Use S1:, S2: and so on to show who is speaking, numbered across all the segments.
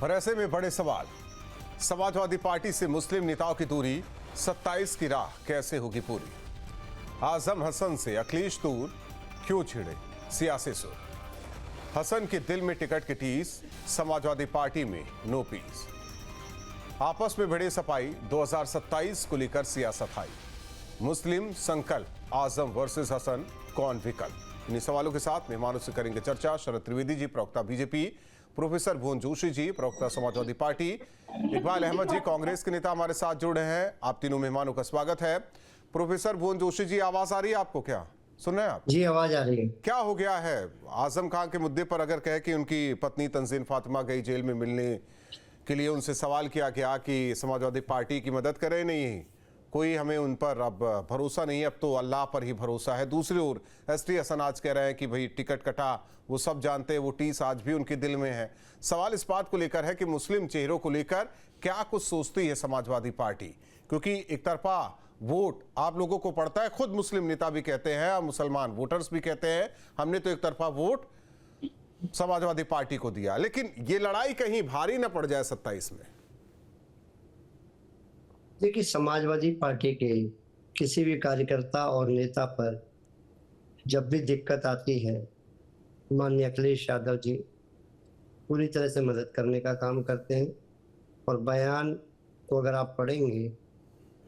S1: और ऐसे में बड़े सवाल, समाजवादी पार्टी से मुस्लिम नेताओं की दूरी 27 की राह कैसे होगी पूरी? आजम हसन से अखिलेश दूर क्यों छिड़े सियासी सुर? हसन के दिल में टिकट की टीस, समाजवादी पार्टी में नो पीस। आपस में भिड़े सपाई, 2027 को लेकर सियासत आई। मुस्लिम संकल्प, आजम वर्सेस हसन, कौन विकल्प? इन्हीं सवालों के साथ मेहमानों से करेंगे चर्चा। शरद त्रिवेदी जी, प्रवक्ता बीजेपी, प्रोफेसर भुवन जोशी जी, प्रवक्ता समाजवादी पार्टी, इकबाल अहमद जी, कांग्रेस के नेता हमारे साथ जुड़े हैं। आप तीनों मेहमानों का स्वागत है। प्रोफेसर भुवन जोशी जी, आवाज आ रही है आपको? क्या सुन रहे हैं आप?
S2: जी, आवाज आ रही है।
S1: क्या हो गया है आजम खान के मुद्दे पर? अगर कहे कि उनकी पत्नी तंजीन फातिमा गई जेल में मिलने के लिए, उनसे सवाल किया गया कि समाजवादी पार्टी की मदद करे, नहीं कोई हमें उन पर अब भरोसा नहीं है, अब तो अल्लाह पर ही भरोसा है। दूसरी ओर एसटी हसन आज कह रहे हैं कि भाई टिकट कटा, वो सब जानते हैं, वो टीस आज भी उनके दिल में है। सवाल इस बात को लेकर है कि मुस्लिम चेहरों को लेकर क्या कुछ सोचती है समाजवादी पार्टी, क्योंकि एक तरफा वोट आप लोगों को पड़ता है। खुद मुस्लिम नेता भी कहते हैं और मुसलमान वोटर्स भी कहते हैं हमने तो एक तरफा वोट समाजवादी पार्टी को दिया, लेकिन ये लड़ाई कहीं भारी न पड़ जाए 27 में।
S2: देखिए, समाजवादी पार्टी के किसी भी कार्यकर्ता और नेता पर जब भी दिक्कत आती है, माननीय अखिलेश यादव जी पूरी तरह से मदद करने का काम करते हैं। और बयान को अगर आप पढ़ेंगे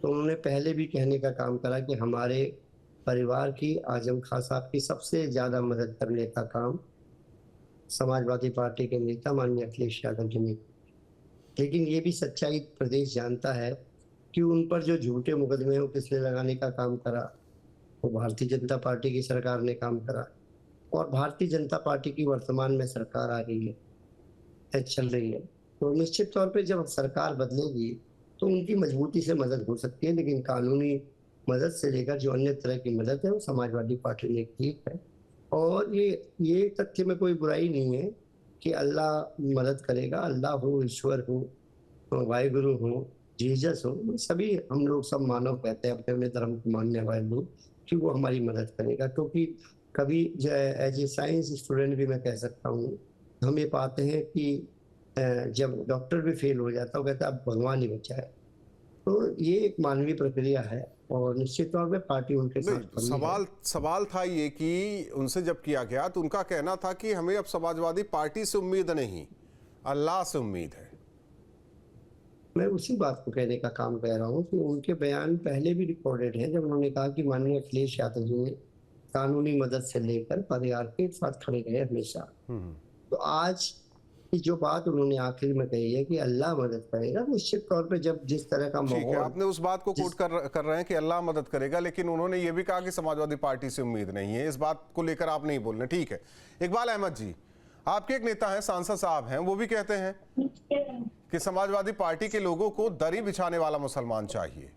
S2: तो उन्होंने पहले भी कहने का काम करा कि हमारे परिवार की, आजम खान साहब की सबसे ज़्यादा मदद करने का काम समाजवादी पार्टी के नेता माननीय अखिलेश यादव जी ने। लेकिन ये भी सच्चाई प्रदेश जानता है कि उन पर जो झूठे मुकदमे हो किसने लगाने का काम करा, वो भारतीय जनता पार्टी की सरकार ने काम करा। और भारतीय जनता पार्टी की वर्तमान में सरकार आ रही है, चल रही है, तो निश्चित तौर पे जब सरकार बदलेगी तो उनकी मजबूती से मदद हो सकती है। लेकिन कानूनी मदद से लेकर जो अन्य तरह की मदद है वो समाजवादी पार्टी ने की है। और ये तथ्य में कोई बुराई नहीं है कि अल्लाह मदद करेगा। अल्लाह हो, ईश्वर हो, वाहिगुरु हो, जीसस हो, सभी हम लोग सब मानव कहते हैं अपने अपने धर्म को मानने वाले लोग, कि वो हमारी मदद करेगा। क्योंकि कभी एज ए साइंस स्टूडेंट भी मैं कह सकता हूँ, हम ये पाते हैं कि जब डॉक्टर भी फेल हो जाता है, वो कहता है अब भगवान ही बचाए। तो ये एक मानवीय प्रक्रिया है और निश्चित तौर पे पार्टी उनके साथ
S1: सवाल था ये कि उनसे जब किया गया तो उनका कहना था कि हमें अब समाजवादी पार्टी से उम्मीद नहीं, अल्लाह से उम्मीद है।
S2: मैं उसी बात को कहने का काम कर रहा हूँ कि उनके बयान पहले भी रिकॉर्डेड है, जब उन्होंने कहा कि माननीय अखिलेश यादव जी ने कानूनी मदद से लेकर परिवार के साथ खड़े रहे हमेशा। तो आज की जो बात उन्होंने आखिर में कही है कि अल्लाह मदद करेगा, निश्चित तौर पे जब जिस तरह का माहौल,
S1: आपने उस बात को कोट कर रहे हैं कि अल्लाह मदद करेगा, लेकिन उन्होंने ये भी कहा कि समाजवादी पार्टी से उम्मीद नहीं है। इस बात को लेकर आप नहीं बोल रहे, ठीक है। इकबाल अहमद जी, आपके एक नेता हैं, सांसद साहब हैं, वो भी कहते हैं कि समाजवादी पार्टी के लोगों को दरी बिछाने वाला मुसलमान चाहिए,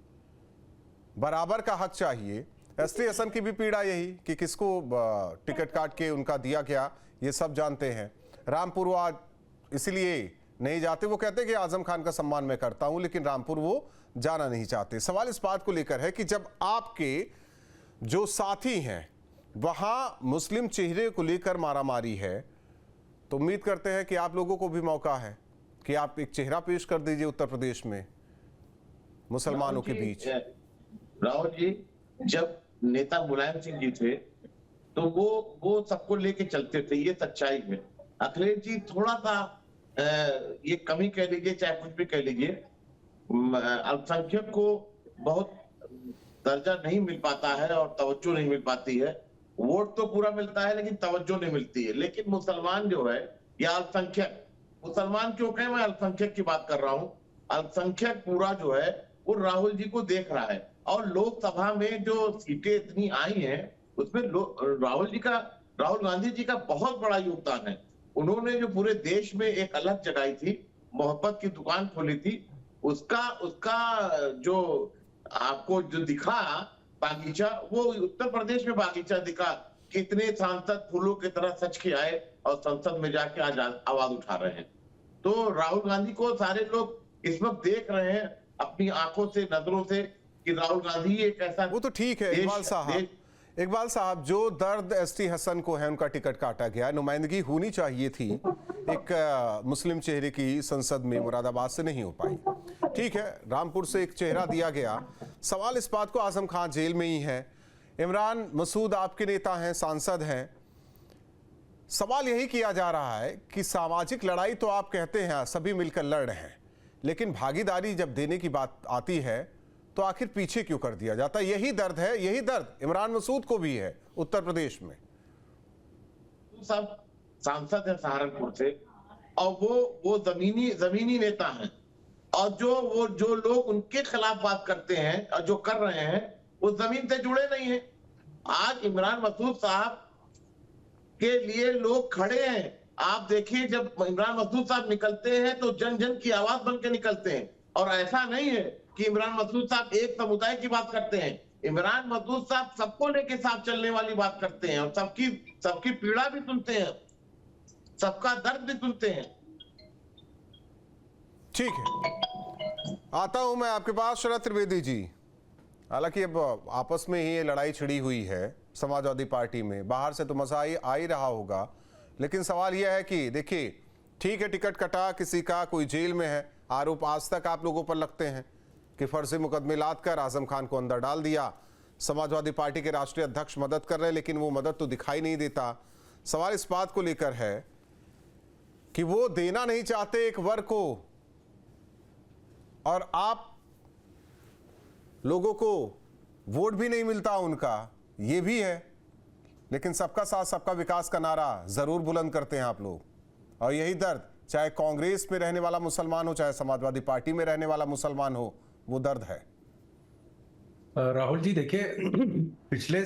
S1: बराबर का हक चाहिए। एसटी हसन की भी पीड़ा यही कि किसको टिकट काट के उनका दिया गया, ये सब जानते हैं। रामपुर वो आज इसलिए नहीं जाते, वो कहते हैं कि आजम खान का सम्मान मैं करता हूं, लेकिन रामपुर वो जाना नहीं चाहते। सवाल इस बात को लेकर है कि जब आपके जो साथी हैं वहां मुस्लिम चेहरे को लेकर मारामारी है, तो उम्मीद करते हैं कि आप लोगों को भी मौका है कि आप एक चेहरा पेश कर दीजिए उत्तर प्रदेश में मुसलमानों के बीच।
S3: राहुल जी, जब नेता मुलायम सिंह जी थे तो वो सबको लेके चलते थे, ये सच्चाई है। अखिलेश जी थोड़ा सा ये कमी कह लीजिए, चाहे कुछ भी कह लीजिए, अल्पसंख्यक को बहुत दर्जा नहीं मिल पाता है और तवज्जो नहीं मिल पाती है। वोट तो पूरा मिलता है लेकिन तवज्जो नहीं मिलती है। लेकिन मुसलमान जो है या अल्पसंख्यक, मुसलमान क्यों कहें, मैं अल्पसंख्यक की बात कर रहा हूँ। अल्पसंख्यक पूरा जो है वो राहुल जी को देख रहा है। और लोकसभा में जो सीटें इतनी आई हैं उसमें राहुल गांधी जी का बहुत बड़ा योगदान है। उन्होंने जो पूरे देश में एक अलग जगाई थी, मोहब्बत की दुकान खोली थी, उसका जो आपको जो दिखा बागीचा, वो उत्तर प्रदेश में बागीचा दिखा। कितने सांसद फूलों की तरह सच के आए और संसद में जाके आज आवाज उठा रहे हैं। तो राहुल गांधी को सारे लोग इस वक्त देख रहे हैं अपनी आंखों से, नजरों से, कि राहुल गांधी एक ऐसा,
S1: वो तो ठीक है इकबाल साहब, इकबाल साहब, जो दर्द एसटी हसन को है, उनका टिकट काटा गया, नुमाइंदगी होनी चाहिए थी एक मुस्लिम चेहरे की संसद में, मुरादाबाद से नहीं हो पाई। ठीक है, रामपुर से एक चेहरा दिया गया। सवाल इस बात को, आजम खान जेल में ही है, इमरान मसूद आपके नेता हैं, सांसद हैं, सवाल यही किया जा रहा है कि सामाजिक लड़ाई तो आप कहते हैं सभी मिलकर लड़ रहे हैं, लेकिन भागीदारी जब देने की बात आती है तो आखिर पीछे क्यों कर दिया जाता है? यही दर्द है, यही दर्द इमरान मसूद को भी है उत्तर प्रदेश में।
S3: सब सांसद है सहारनपुर से, और वो जमीनी नेता हैं, और जो लोग उनके खिलाफ बात करते हैं और जो कर रहे हैं वो जमीन से जुड़े नहीं हैं। आज इमरान मसूद साहब के लिए लोग खड़े हैं। आप देखिए, जब इमरान मसूद साहब निकलते हैं तो जन जन की आवाज बन के निकलते हैं, और ऐसा नहीं है कि इमरान मसूद साहब एक समुदाय की बात करते हैं। इमरान मसूद साहब सबको लेके साथ चलने वाली बात करते हैं, और सबकी पीड़ा भी सुनते हैं, सबका दर्द भी सुनते हैं।
S1: ठीक है, आता हूं मैं आपके पास शरद त्रिवेदी जी। हालांकि अब आपस में ही ये लड़ाई छिड़ी हुई है समाजवादी पार्टी में, बाहर से तो मजा आ ही रहा होगा, लेकिन सवाल यह है कि देखिए, ठीक है, टिकट कटा किसी का, कोई जेल में है, आरोप आज तक आप लोगों पर लगते हैं कि फर्जी मुकदमे लाद कर आजम खान को अंदर डाल दिया। समाजवादी पार्टी के राष्ट्रीय अध्यक्ष मदद कर रहे हैं, लेकिन वो मदद तो दिखाई नहीं देता। सवाल इस बात को लेकर है कि वो देना नहीं चाहते एक वर्ग को, और आप लोगों को वोट भी नहीं मिलता उनका, ये भी है। लेकिन सबका साथ सबका विकास का नारा जरूर बुलंद करते हैं आप लोग, और यही दर्द, चाहे कांग्रेस में रहने वाला मुसलमान हो, चाहे समाजवादी पार्टी में रहने वाला मुसलमान हो, वो दर्द है।
S4: राहुल जी, देखिए, पिछले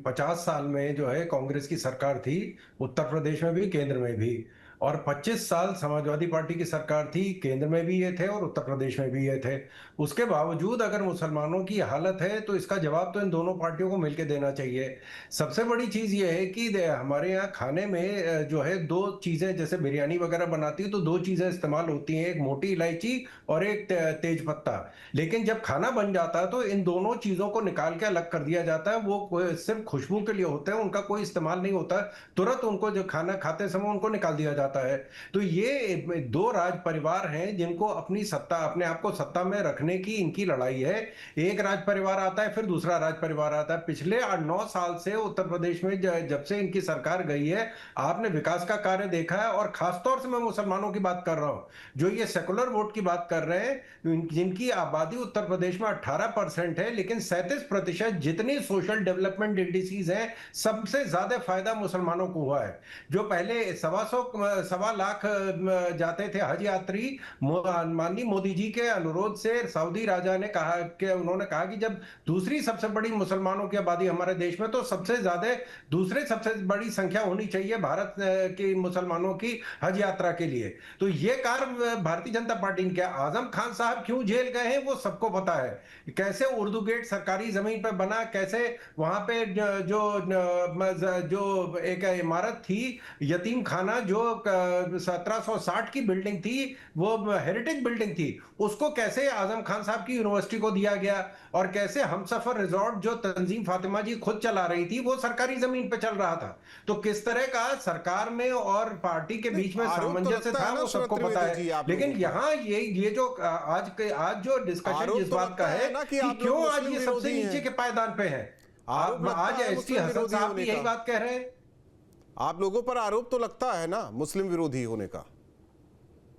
S4: 50 साल में जो है कांग्रेस की सरकार थी, उत्तर प्रदेश में भी केंद्र में भी, और 25 साल समाजवादी पार्टी की सरकार थी, केंद्र में भी ये थे और उत्तर प्रदेश में भी ये थे। उसके बावजूद अगर मुसलमानों की हालत है तो इसका जवाब तो इन दोनों पार्टियों को मिलकर देना चाहिए। सबसे बड़ी चीज ये है कि हमारे यहाँ खाने में जो है दो चीजें, जैसे बिरयानी वगैरह बनाती है तो दो चीजें इस्तेमाल होती हैं, एक मोटी इलायची और एक तेज पत्ता। लेकिन जब खाना बन जाता है तो इन दोनों चीजों को निकाल के अलग कर दिया जाता है। वो सिर्फ खुशबू के लिए होते हैं, उनका कोई इस्तेमाल नहीं होता, तुरंत उनको जो खाना खाते समय उनको निकाल दिया जाता है। तो ये दो राज परिवार हैं जिनको अपनी सत्ता, अपने आप को सत्ता में रखने की इनकी लड़ाई है। एक राज परिवार आता है, फिर दूसरा राज परिवार आता है। पिछले 8-9 साल से उत्तर प्रदेश में जब से इनकी सरकार गई है, आपने विकास का कार्य देखा है। और खासतौर से मैं मुसलमानों की बात कर रहा हूं, जो ये सेकुलर वोट की बात कर रहे हैं, जिनकी आबादी उत्तर प्रदेश में 18% है, लेकिन 37% जितनी सोशल डेवलपमेंट इंडिसेस हैं, सबसे ज्यादा फायदा मुसलमानों को हुआ है। जो पहले 1.25 लाख जाते थे हज यात्री, माननीय मोदी जी के अनुरोध से सऊदी राजा ने कहा कि उन्होंने कहा कि जब दूसरी सबसे बड़ी मुसलमानों की आबादी हमारे देश में, तो सबसे ज्यादा दूसरे सबसे बड़ी संख्या होनी चाहिए भारत के मुसलमानों की हज यात्रा के लिए। तो ये कार्य भारतीय जनता पार्टी ने किया। आजम खान साहब क्यों जेल गए हैं वो सबको पता है। कैसे उर्दू गेट सरकारी जमीन पर बना, कैसे वहां पे जो एक इमारत थी यतीम खाना, जो 1760 की बिल्डिंग थी, वो हेरिटेज बिल्डिंग थी, उसको कैसे आजम खान साहब की यूनिवर्सिटी को दिया गया। और कैसे हमसफर रिजॉर्ट जो तंजीम फातिमा जी खुद चला रही थी, वो सरकारी जमीन पे चल रहा था। तो किस तरह का सरकार में और पार्टी के बीच में सामंजस्य था वो सबको पता है। लेकिन यहाँ ये जो आज जो डिस्कशन जिस बात का है कि क्यों आज ये सबसे नीचे के पायदान पे है, आज एसटी हसन साहब भी यही बात कह रहे हैं।
S1: आप लोगों पर आरोप तो लगता है ना मुस्लिम विरोधी होने का?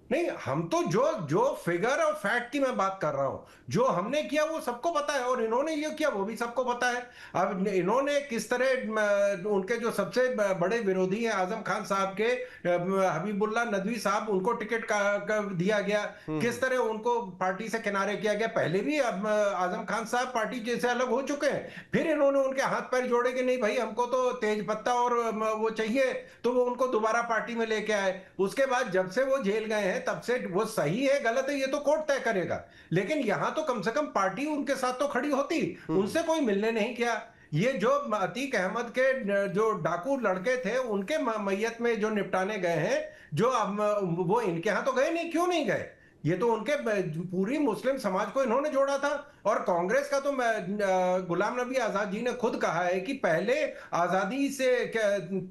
S4: नहीं, हम तो जो फिगर और फैक्ट की मैं बात कर रहा हूं, जो हमने किया वो सबको पता है, और इन्होंने ये किया वो भी सबको पता है। अब इन्होंने किस तरह, उनके जो सबसे बड़े विरोधी हैं आजम खान साहब के, हबीबुल्लाह नदवी साहब, उनको टिकट का दिया गया, किस तरह उनको पार्टी से किनारे किया गया। पहले भी आजम खान साहब पार्टी जैसे अलग हो चुके हैं, फिर इन्होंने उनके हाथ पैर जोड़े कि नहीं भाई हमको तो तेज पत्ता और वो चाहिए, तो वो उनको दोबारा पार्टी में लेके आए। उसके बाद जब से वो जेल गए हैं, तब से वो सही है गलत है ये तो कोर्ट तय करेगा, लेकिन यहां तो कम से कम पार्टी उनके साथ तो खड़ी होती, उनसे कोई मिलने नहीं किया। ये जो अतीक अहमद के जो डाकू लड़के थे, उनके मैयत में जो निपटाने गए हैं, जो वो इनके यहां तो गए नहीं, क्यों नहीं गए? ये तो उनके पूरी मुस्लिम समाज को इन्होंने जोड़ा था। और कांग्रेस का तो गुलाम नबी आजाद जी ने खुद कहा है कि पहले आजादी से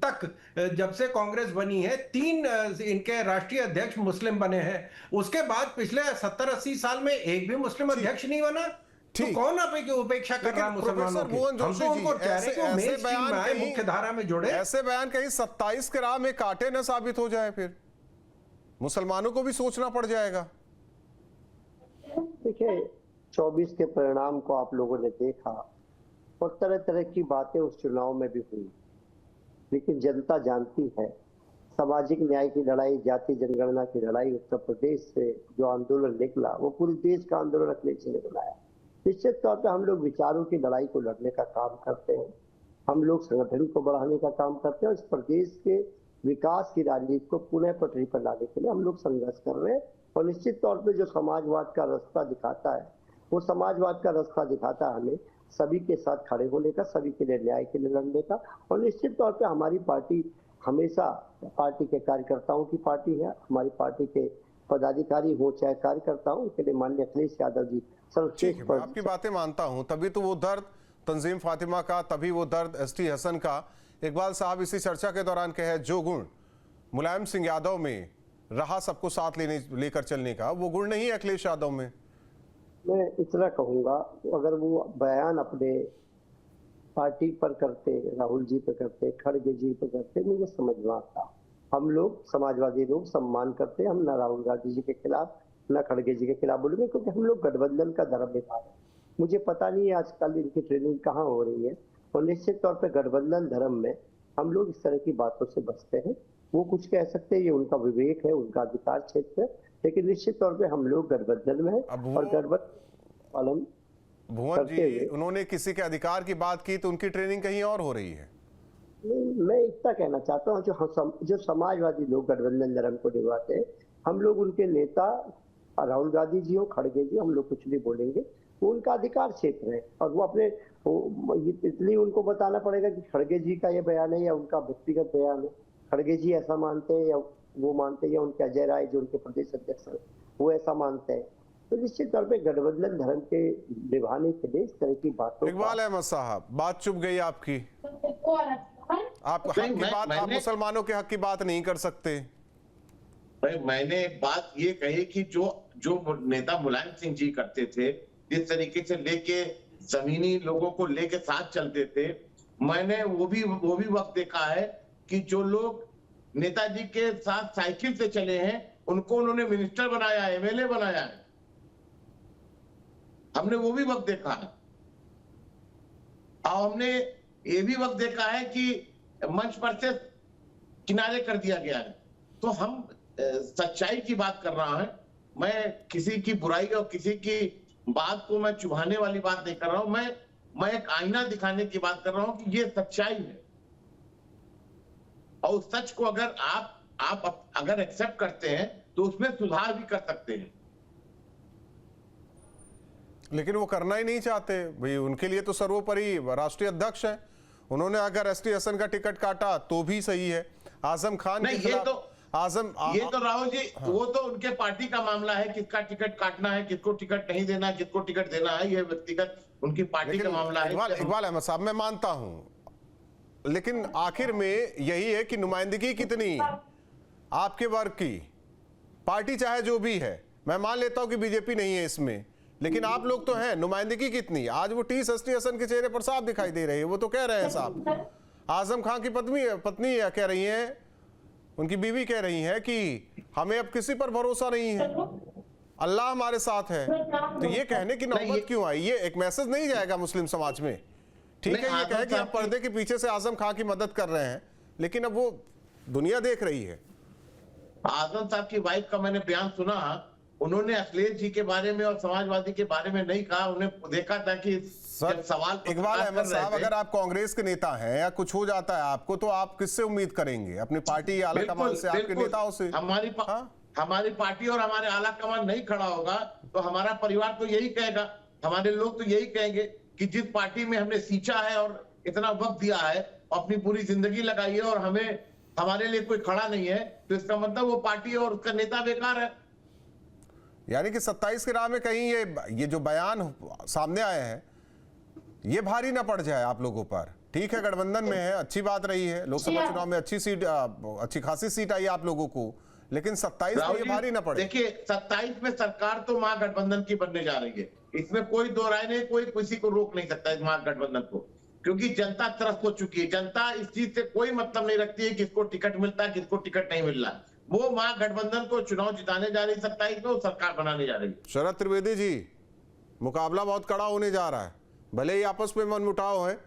S4: तक जब से कांग्रेस बनी है 3 इनके राष्ट्रीय अध्यक्ष मुस्लिम बने हैं। उसके बाद पिछले 70-80 साल में एक भी मुस्लिम अध्यक्ष नहीं बना। तो
S1: ठीक।
S4: कौन उपेक्षा कर रहा है मुसलमानों की?
S1: भुवन
S4: हम
S1: जोशी
S4: तो
S1: जी,
S4: उनको कह रहे हैं कि वो
S1: ऐसे
S4: मेन स्ट्रीम में आए, मुख्य धारा में जुड़े।
S1: ऐसे बयान कहीं 27 के राह में कांटे न साबित हो जाए, फिर मुसलमानों को भी सोचना पड़ जाएगा।
S2: देखिए 24 के परिणाम को आप लोगों ने देखा और तरह तरह की बातें उस चुनाव में भी हुई, लेकिन जनता जानती है सामाजिक न्याय की लड़ाई, जाति जनगणना की लड़ाई, उत्तर प्रदेश से जो आंदोलन निकला वो पूरे देश का आंदोलन अखिलेश जी ने बनाया। निश्चित तौर पर हम लोग विचारों की लड़ाई को लड़ने का काम करते हैं, हम लोग संगठन को बढ़ाने का काम करते हैं और इस प्रदेश के विकास की राजनीति को पुनः पटरी पर लाने के लिए हम लोग संघर्ष कर रहे हैं। और निश्चित तौर पे जो समाजवाद का रास्ता दिखाता है वो समाजवाद का रास्ता दिखाता है हमें सभी के साथ खड़े होने का, सभी के लिए न्याय के लिए लड़ने का। और निश्चित तौर पे हमारी पार्टी हमेशा पार्टी के कार्यकर्ताओं की पार्टी है, हमारी पार्टी के पदाधिकारी हो चाहे कार्यकर्ता हो, उनके लिए माननीय अखिलेश यादव जी सर्वश्रेष्ठ।
S1: मैं आपकी बातें मानता हूं, तभी तो वो दर्द तंजीम फातिमा का, तभी वो दर्द एसटी हसन का। इकबाल साहब इसी चर्चा के दौरान कहे जो गुण मुलायम सिंह यादव में रहा सबको साथ लेकर चलने का, वो गुण नहीं है अखिलेश यादव में।
S2: मैं इतना कहूंगा, अगर वो बयान अपने पार्टी पर करते, राहुल जी पर करते, खड़गे जी पर करते, मुझे समझ में आता। हम लोग समाजवादी लोग सम्मान करते, हम न राहुल गांधी जी के खिलाफ न खड़गे जी के खिलाफ बोलेंगे, क्योंकि हम लोग गठबंधन का धर्म निभा रहे हैं। मुझे पता नहीं है आजकल इनकी ट्रेनिंग कहाँ हो रही है, और निश्चित तौर पर गठबंधन धर्म में हम लोग इस तरह की बातों से बचते हैं। वो कुछ कह सकते हैं, ये उनका विवेक है, उनका अधिकार क्षेत्र है, लेकिन निश्चित तौर पे हम लोग गठबंधन में हैं और गठबंधन पालन
S1: भुवन जी, उन्होंने किसी के अधिकार की बात की तो उनकी ट्रेनिंग कहीं और हो रही है।
S2: मैं इतना कहना चाहता हूँ, जो समाजवादी लोग गठबंधन धर्म को निभाते हैं, हम लोग उनके नेता राहुल गांधी जी हो, खड़गे जी, हम लोग कुछ नहीं बोलेंगे, वो उनका अधिकार क्षेत्र है। और वो अपने इसलिए उनको बताना पड़ेगा कि खड़गे जी का ये बयान है या उनका व्यक्तिगत बयान है, खड़गे जी ऐसा मानते हैं या वो मानते हैं, या उनके अजय राय जो उनके प्रदेश अध्यक्ष हैं वो ऐसा मानते हैं। तो निश्चित तौर पे गठबंधन धर्म के निभाने के लिए इस तरह की बातों।
S1: इकबाल अहमद साहब, बात चुप गई आपकी। आप हक की बात, आप मुसलमानों के हक की बात नहीं कर सकते।
S3: भाई मैंने एक बात ये कही कि जो नेता मुलायम सिंह जी करते थे, जिस तरीके से लेके जमीनी लोगों को लेके साथ चलते थे, मैंने वो भी वक्त देखा है कि जो लोग नेताजी के साथ साइकिल से चले हैं उनको उन्होंने मिनिस्टर बनाया है, एमएलए बनाया है। हमने वो भी वक्त देखा है। और हमने ये भी वक्त देखा है कि मंच पर से किनारे कर दिया गया है। तो हम सच्चाई की बात कर रहा है, मैं किसी की बुराई और किसी की बात को मैं चुभाने वाली बात नहीं कर रहा हूं। मैं एक आईना दिखाने की बात कर रहा हूं कि ये सच्चाई है, और उस सच को अगर आप अगर एक्सेप्ट करते हैं तो उसमें सुधार भी कर सकते हैं।
S1: लेकिन वो करना ही नहीं चाहते भाई, उनके लिए तो सर्वोपरि राष्ट्रीय अध्यक्ष है। उन्होंने अगर एसटी हसन का टिकट काटा तो भी सही है। आजम खान के खिलाफ
S3: ये तो राहुल जी, हाँ। वो तो उनके पार्टी का मामला है, किसका टिकट काटना है, किसको टिकट नहीं देना, किसको टिकट देना है, ये व्यक्तिगत उनकी पार्टी का मामला है।
S1: इकबाल अहमद साहब, मैं मानता हूं, लेकिन आखिर में यही है कि नुमाइंदगी कितनी आपके वर्ग की, पार्टी चाहे जो भी है, मैं मान लेता हूं कि बीजेपी नहीं है इसमें, लेकिन आप लोग तो हैं, नुमाइंदगी कितनी? आज वो टी एसटी हसन के चेहरे पर साफ दिखाई दे रही है। वो तो कह रहे हैं साहब, आजम खान की पत्नी कह रही है, उनकी बीवी कह रही है कि हमें अब किसी पर भरोसा नहीं है, अल्लाह हमारे साथ है। तो ये कहने की नौबत क्यों आई? ये एक मैसेज नहीं जाएगा मुस्लिम समाज में? ठीक है, ये कहे कि आप पर्दे के पीछे से आजम खान की मदद कर रहे हैं, लेकिन अब वो दुनिया देख रही है।
S3: आजम साहब की वाइफ का मैंने बयान सुना, उन्होंने अखिलेश जी के बारे में और समाजवादी के बारे में नहीं कहा। उन्हें देखा था कि सवाल
S1: इकबाल अहमद साहब, अगर आप कांग्रेस के नेता हैं या कुछ हो जाता है आपको, तो आप किससे उम्मीद करेंगे? अपनी पार्टी आला कमान से, आपके नेताओं से?
S3: हमारी पार्टी और हमारे आला कमान नहीं खड़ा होगा तो हमारा परिवार तो यही कहेगा, हमारे लोग तो यही कहेंगे कि जिस पार्टी में हमने सींचा है और इतना वक्त दिया है, अपनी पूरी जिंदगी लगाई है, और हमारे लिए कोई खड़ा नहीं है, तो इसका मतलब वो पार्टी और उसका नेता बेकार है।
S1: यानी कि 27 के राह में कहीं ये जो बयान सामने आए हैं ये भारी ना पड़ जाए आप लोगों पर। ठीक है, गठबंधन में है, अच्छी बात रही है, लोकसभा चुनाव में अच्छी खासी सीट आई आप लोगों को, लेकिन 27 में ये भारी ना पड़े।
S3: देखिए 27 में सरकार तो महागठबंधन की बनने जा रही है, इसमें कोई दो राय नहीं, कोई किसी को रोक नहीं सकता इस महागठबंधन को, क्योंकि जनता त्रस्त हो चुकी है। जनता इस चीज से कोई मतलब नहीं रखती है किसको टिकट मिलता है किसको टिकट नहीं मिल रहा। वो महागठबंधन को चुनाव जिताने जा रही 27 में, सरकार बनाने जा रही है।
S1: शरद त्रिवेदी जी, मुकाबला बहुत कड़ा होने जा रहा है, भले ही आपस में मनमुटाव है,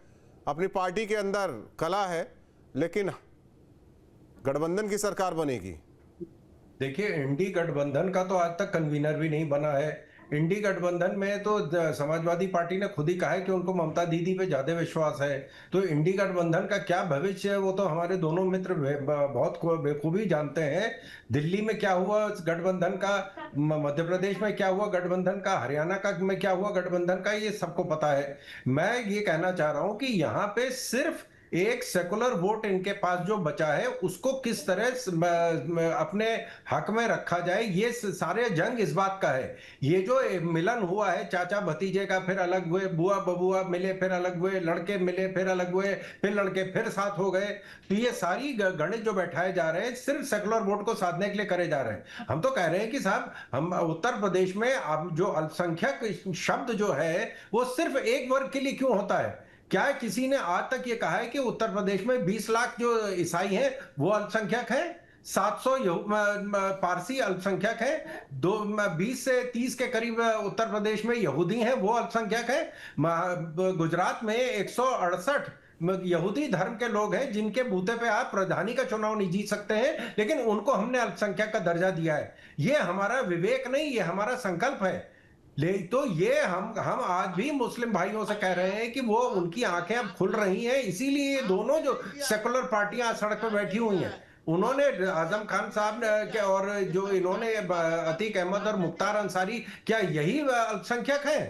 S1: अपनी पार्टी के अंदर कला है, लेकिन गठबंधन की सरकार बनेगी।
S4: देखिए, इंडी गठबंधन का तो आज तक कन्वीनर भी नहीं बना है। इंडी गठबंधन में तो समाजवादी पार्टी ने खुद ही कहा है कि उनको ममता दीदी पे ज्यादा विश्वास है। तो इंडी गठबंधन का क्या भविष्य है वो तो हमारे दोनों मित्र बहुत बेखूबी जानते हैं। दिल्ली में क्या हुआ गठबंधन का, मध्य प्रदेश में क्या हुआ गठबंधन का, हरियाणा का में क्या हुआ गठबंधन का, ये सबको पता है। मैं ये कहना चाह रहा हूं कि यहाँ पे सिर्फ एक सेकुलर वोट इनके पास जो बचा है उसको किस तरह अपने हक में रखा जाए, ये सारे जंग इस बात का है। ये जो मिलन हुआ है चाचा भतीजे का, फिर अलग हुए, बुआ बबुआ मिले फिर अलग हुए, लड़के मिले फिर अलग हुए, फिर लड़के फिर साथ हो गए, तो ये सारी गणित जो बैठाए जा रहे हैं सिर्फ सेकुलर वोट को साधने के लिए करे जा रहे हैं। हम तो कह रहे हैं कि साहब, हम उत्तर प्रदेश में अब जो अल्पसंख्यक शब्द जो है वो सिर्फ एक वर्ग के लिए क्यों होता है? क्या किसी ने आज तक ये कहा है कि उत्तर प्रदेश में 20 लाख जो ईसाई हैं वो अल्पसंख्यक हैं, 700 पारसी अल्पसंख्यक हैं, 20 से 30 के करीब उत्तर प्रदेश में यहूदी हैं वो अल्पसंख्यक हैं, गुजरात में 168 यहूदी धर्म के लोग हैं जिनके बूते पे आप प्रधानी का चुनाव नहीं जीत सकते हैं, लेकिन उनको हमने अल्पसंख्यक का दर्जा दिया है। ये हमारा विवेक नहीं, ये हमारा संकल्प है। ले तो ये हम आज भी मुस्लिम भाइयों से कह रहे हैं कि वो उनकी आंखें अब खुल रही हैं, इसीलिए दोनों जो सेकुलर पार्टियां सड़क पर बैठी हुई हैं, उन्होंने आजम खान साहब और जो इन्होंने अतीक अहमद और मुख्तार अंसारी, क्या यही अल्पसंख्यक हैं?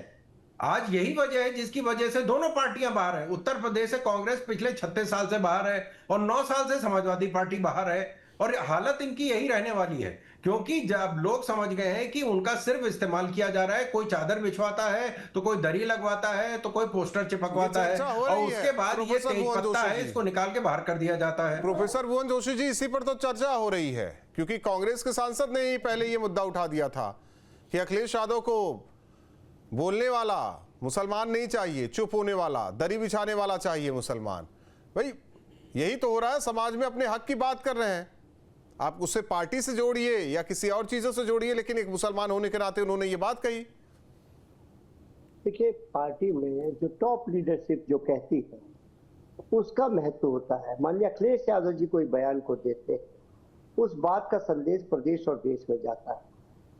S4: आज यही वजह है जिसकी वजह से दोनों पार्टियां बाहर है। उत्तर प्रदेश से कांग्रेस पिछले 36 साल से बाहर है और 9 साल से समाजवादी पार्टी बाहर है, और हालत इनकी यही रहने वाली है, क्योंकि जब लोग समझ गए हैं कि उनका सिर्फ इस्तेमाल किया जा रहा है। कोई चादर बिछवाता है तो कोई दरी लगवाता है तो कोई पोस्टर चिपकवाता है, और उसके बाद ये तेज पत्ता है, इसको निकाल के बाहर कर दिया जाता है।
S1: प्रोफेसर भुवन जोशी जी, इसी पर तो चर्चा हो रही है, क्योंकि कांग्रेस के सांसद ने ही पहले ये मुद्दा उठा दिया था कि अखिलेश यादव को बोलने वाला मुसलमान नहीं चाहिए, चुप होने वाला, दरी बिछाने वाला चाहिए मुसलमान। भाई यही तो हो रहा है, समाज में अपने हक की बात कर रहे हैं, आप उससे पार्टी से जोड़िए या किसी और चीजों से जोड़िए, लेकिन एक मुसलमान होने के नाते उन्होंने ये बात कही।
S5: देखिए, पार्टी में जो टॉप लीडरशिप जो कहती है उसका महत्व होता है। माननीय अखिलेश यादव जी कोई बयान को देते हैं, उस बात का संदेश प्रदेश और देश में जाता है।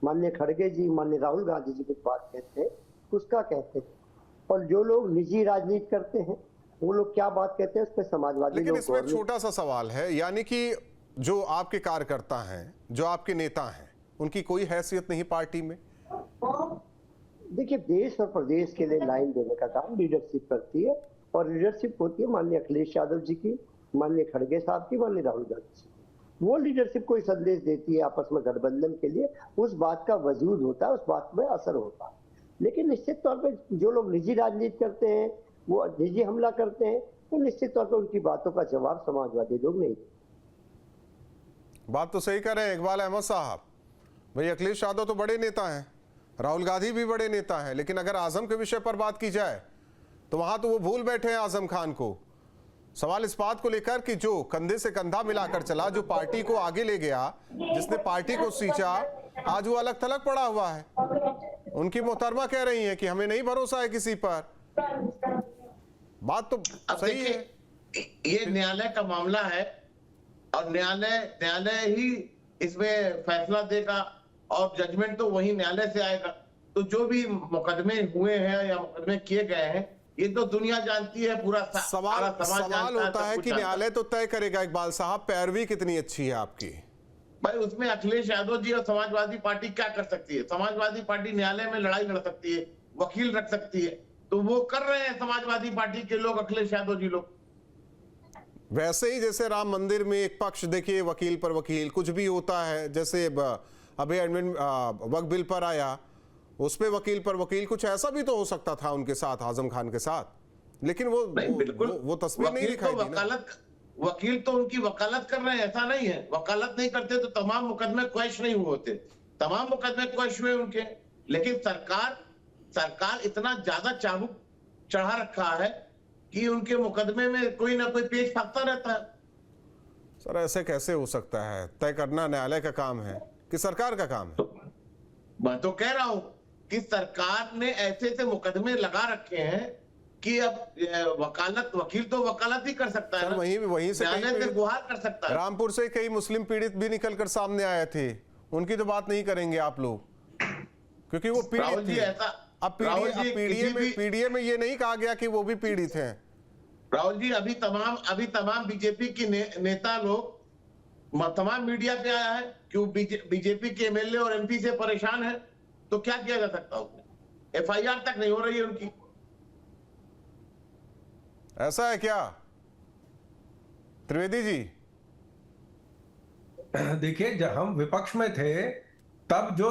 S5: माननीय खड़गे जी, माननीय राहुल गांधी जी कुछ बात कहते हैं, उसका कहते हैं, और जो लोग निजी राजनीति करते हैं वो लोग क्या बात कहते हैं उस पर समाजवादी।
S1: लेकिन इसमें एक छोटा सा सवाल है, यानी कि जो आपके कार्यकर्ता हैं, जो आपके नेता हैं, उनकी कोई हैसियत नहीं पार्टी में?
S5: देखिए, देश और प्रदेश के लिए लाइन देने का काम लीडरशिप करती है, और लीडरशिप होती है माननीय अखिलेश यादव जी की, माननीय खड़गे साहब की, माननीय राहुल गांधी जी। वो लीडरशिप कोई संदेश देती है आपस में गठबंधन के लिए, उस बात का वजूद होता है, उस बात में असर होता है। लेकिन निश्चित तौर पर जो लोग निजी राजनीति करते हैं, वो निजी हमला करते हैं, तो निश्चित तौर पर उनकी बातों का जवाब समाजवादी लोग नहीं देते।
S1: बात तो सही कर रहे हैं इकबाल अहमद साहब। भाई अखिलेश यादव तो बड़े नेता हैं, राहुल गांधी भी बड़े नेता हैं, लेकिन अगर आजम के विषय पर बात की जाए तो वहां तो वो भूल बैठे हैं आजम खान को। सवाल इस बात को लेकर कि जो कंधे से कंधा मिलाकर चला, जो पार्टी को आगे ले गया, जिसने पार्टी को सींचा, आज वो अलग थलग पड़ा हुआ है। उनकी मोहतरमा कह रही हैं कि हमें नहीं भरोसा है किसी पर। बात तो सही है।
S3: ये न्यायालय का मामला है और न्यायालय ही इसमें फैसला देगा और जजमेंट तो वही न्यायालय से आएगा। तो जो भी मुकदमे हुए हैं या मुकदमे किए गए हैं, ये तो दुनिया जानती है, पूरा
S1: सवाल होता है कि न्यायालय तो तय करेगा। इकबाल साहब, पैरवी कितनी अच्छी है आपकी।
S3: भाई उसमें अखिलेश यादव जी और समाजवादी पार्टी क्या कर सकती है? समाजवादी पार्टी न्यायालय में लड़ाई लड़ सकती है, वकील रख सकती है, तो वो कर रहे हैं समाजवादी पार्टी के लोग, अखिलेश यादव जी लोग।
S1: वैसे ही जैसे राम मंदिर में एक पक्ष देखिए वकील पर वकील, कुछ भी होता है, जैसे अभी वक्फ बिल पर आया, उस पे वकील कुछ ऐसा भी तो हो सकता था उनके साथ, आजम खान के साथ, लेकिन वो तस्वीर नहीं दिखाई दी ना।
S3: वकील तो उनकी वकालत कर रहे हैं, ऐसा नहीं है। वकालत नहीं करते तो तमाम मुकदमे क्वैश नहीं हुए होते, तमाम मुकदमे क्वैश हुए उनके। लेकिन सरकार इतना ज्यादा चाबुक चढ़ा रखा है कि उनके मुकदमे में कोई ना कोई पेच फाकता रहता है।
S1: सर ऐसे कैसे हो सकता है? तय करना न्यायालय का काम है कि सरकार का काम है?
S3: मैं तो कह रहा हूं कि सरकार ने ऐसे मुकदमे लगा रखे हैं कि अब वकील तो वकालत ही कर सकता है
S1: सर, वहीं से
S3: गुहार कर सकता है।
S1: रामपुर से कई मुस्लिम पीड़ित भी निकलकर सामने आए थे, उनकी तो बात नहीं करेंगे आप लोग, क्योंकि वो पीड़ित थे। अब पीडीए में ये नहीं कहा गया कि वो भी पीड़ित हैं।
S3: राहुल जी, अभी तमाम बीजेपी की नेता लोग तमाम मीडिया पे आया है कि वो बीजेपी के एमएलए और एमपी से परेशान है, तो क्या किया जा सकता है? एफआईआर तक नहीं हो रही है उनकी।
S1: ऐसा है क्या त्रिवेदी जी?
S4: देखिए, जब हम विपक्ष में थे तब जो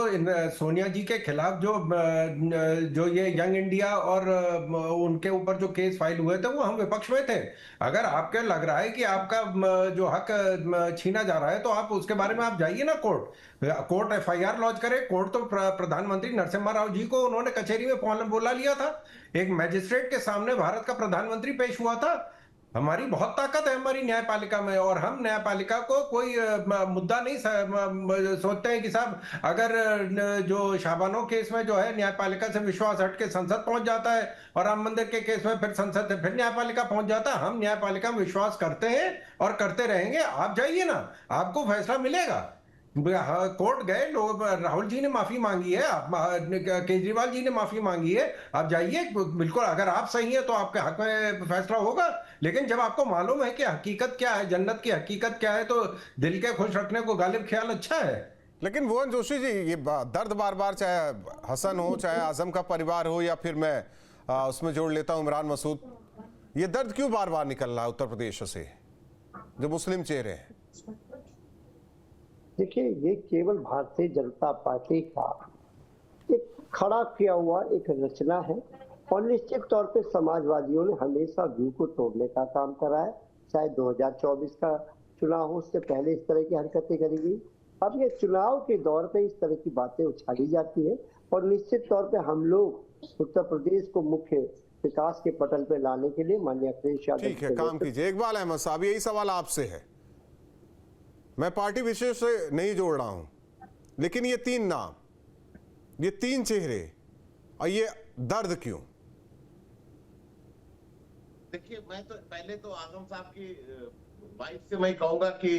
S4: सोनिया जी के खिलाफ जो ये यंग इंडिया और उनके ऊपर जो केस फाइल हुए थे, वो हम विपक्ष में थे। अगर आपके लग रहा है कि आपका जो हक छीना जा रहा है, तो आप उसके बारे में आप जाइए ना कोर्ट एफआईआर लॉन्च करे। कोर्ट तो प्रधानमंत्री नरसिम्हा राव जी को उन्होंने कचहरी में बुला लिया था, एक मैजिस्ट्रेट के सामने भारत का प्रधानमंत्री पेश हुआ था। हमारी बहुत ताकत है हमारी न्यायपालिका में, और हम न्यायपालिका को कोई मुद्दा नहीं सोचते हैं कि साहब अगर जो शाबानो केस में जो है न्यायपालिका से विश्वास हट के संसद पहुंच जाता है, और राम मंदिर के केस में फिर संसद से फिर न्यायपालिका पहुंच जाता है। हम न्यायपालिका में विश्वास करते हैं और करते रहेंगे। आप जाइए ना, आपको फैसला मिलेगा। कोर्ट गए लोग, राहुल जी ने माफी मांगी है, केजरीवाल जी ने माफी मांगी है, आप जाइए। बिल्कुल, अगर आप सही है तो आपके हक में फैसला होगा। लेकिन जब आपको मालूम है कि हकीकत क्या है, जन्नत की हकीकत क्या है, तो दिल के खुश रखने को गालिब ख्याल अच्छा है।
S1: लेकिन भुवन जोशी जी, ये दर्द बार बार, चाहे हसन हो, चाहे आजम का परिवार हो, या फिर मैं उसमें जोड़ लेता हूं इमरान मसूद, ये दर्द क्यों बार बार निकल रहा है उत्तर प्रदेश से, जो मुस्लिम चेहरे हैं?
S5: देखिए, ये केवल भारतीय जनता पार्टी का एक खड़ा किया हुआ एक रचना है, और निश्चित तौर पे समाजवादियों ने हमेशा व्यू को तोड़ने का काम करा है। चाहे 2024 का चुनाव हो, उससे पहले इस तरह की हरकतें करी गई। अब ये चुनाव के दौर पे इस तरह की बातें उछाली जाती है, और निश्चित तौर पे हम लोग उत्तर प्रदेश को मुख्य विकास के पटल पे लाने के लिए माननीय अखिलेश यादव,
S1: ठीक है, काम कीजिए। इकबाल अहमद साहब, यही सवाल आपसे है। मैं पार्टी विशेष से नहीं जोड़ रहा हूं, लेकिन ये तीन नाम, ये तीन चेहरे, और ये दर्द क्यों?
S3: देखिए, मैं तो पहले तो आजम साहब की वाइफ से मैं कहूंगा कि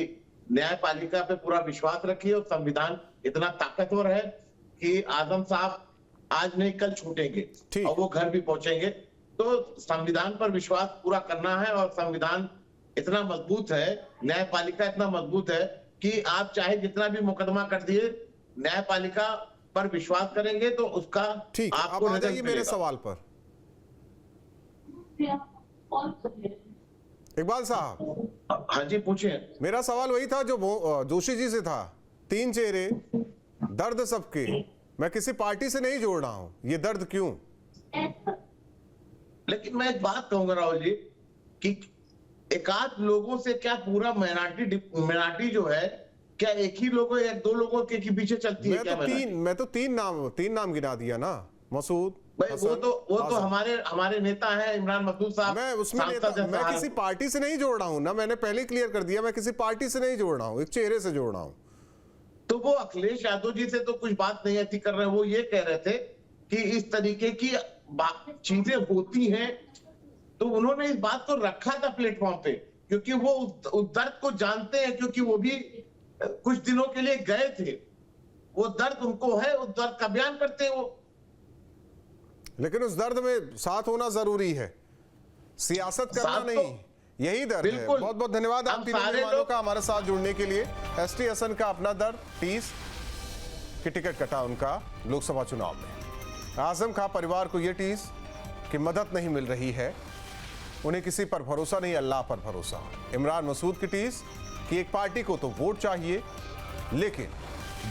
S3: न्यायपालिका पे पूरा विश्वास रखिए, और संविधान इतना ताकतवर है कि आजम साहब आज नहीं कल छूटेंगे और वो घर भी पहुंचेंगे। तो संविधान पर विश्वास पूरा करना है, और संविधान इतना मजबूत है, न्यायपालिका इतना मजबूत है कि आप चाहे जितना भी मुकदमा कर दिए, न्यायपालिका पर विश्वास करेंगे तो उसका
S1: ठीक।
S3: आपको
S1: आप आ जाइए मेरे सवाल पर। इकबाल साहब,
S3: हाँ जी, पूछिए।
S1: मेरा सवाल वही था जो जोशी जी से था। तीन चेहरे, दर्द सबके, मैं किसी पार्टी से नहीं जोड़ रहा हूं, ये दर्द क्यों?
S3: लेकिन मैं एक बात कहूंगा राहुल जी, कि एकाध लोगों से क्या पूरा माइनॉरिटी जो है, क्या एक ही लोगों, एक दो लोगों के पीछे चलती है?
S1: मैं तो तीन नाम गिना दिया ना, मसूद
S3: भाई। वो तो हमारे नेता हैं इमरान मसूद साहब।
S1: मैं किसी पार्टी से नहीं जोड़ रहा हूं ना, मैंने पहले क्लियर कर दिया, मैं किसी पार्टी से नहीं जोड़ रहा हूं, एक चेहरे से जोड़ रहा हूं।
S3: तो वो अखिलेश यादव जी से तो कुछ बात नहीं ऐसी कर रहे हैं। वो ये कह रहे थे कि इस तरीके की चीजें होती हैं, तो उन्होंने इस बात को रखा था प्लेटफॉर्म पे, क्योंकि वो उस दर्द को जानते हैं, क्योंकि वो भी कुछ दिनों के लिए गए थे। वो दर्द उनको है, उस दर्द का बयान करते हैं वो।
S1: लेकिन उस दर्द में साथ होना जरूरी है, सियासत करना नहीं, यही दर्द है। बहुत बहुत धन्यवाद आप तीनों मेहमानों का हमारे साथ जुड़ने के लिए। एसटी हसन का अपना दर्द, 30 की टिकट कटा उनका लोकसभा चुनाव में। आजम खां परिवार को यह टीस कि मदद नहीं मिल रही है, उन्हें किसी पर भरोसा नहीं, अल्लाह पर भरोसा। इमरान मसूद की टीस कि एक पार्टी को तो वोट चाहिए, लेकिन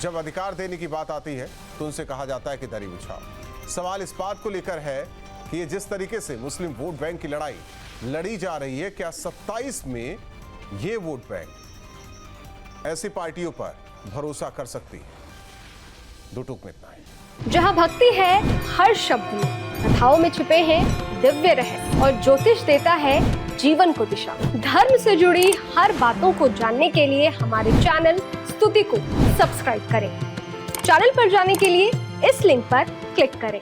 S1: जब अधिकार देने की बात आती है तो उनसे कहा जाता है कि दरी बिछाओ। सवाल इस बात को लेकर है कि ये जिस तरीके से मुस्लिम वोट बैंक की लड़ाई लड़ी जा रही है, क्या 27 में ये वोट बैंक ऐसी पार्टियों पर भरोसा कर सकती है? दो टूक में इतना है।
S6: जहां भक्ति है हर शब्द में, कथाओं में छिपे हैं दिव्य रहस्य और ज्योतिष देता है जीवन को दिशा। धर्म से जुड़ी हर बातों को जानने के लिए हमारे चैनल स्तुति को सब्सक्राइब करें। चैनल पर जाने के लिए इस लिंक पर क्लिक करें।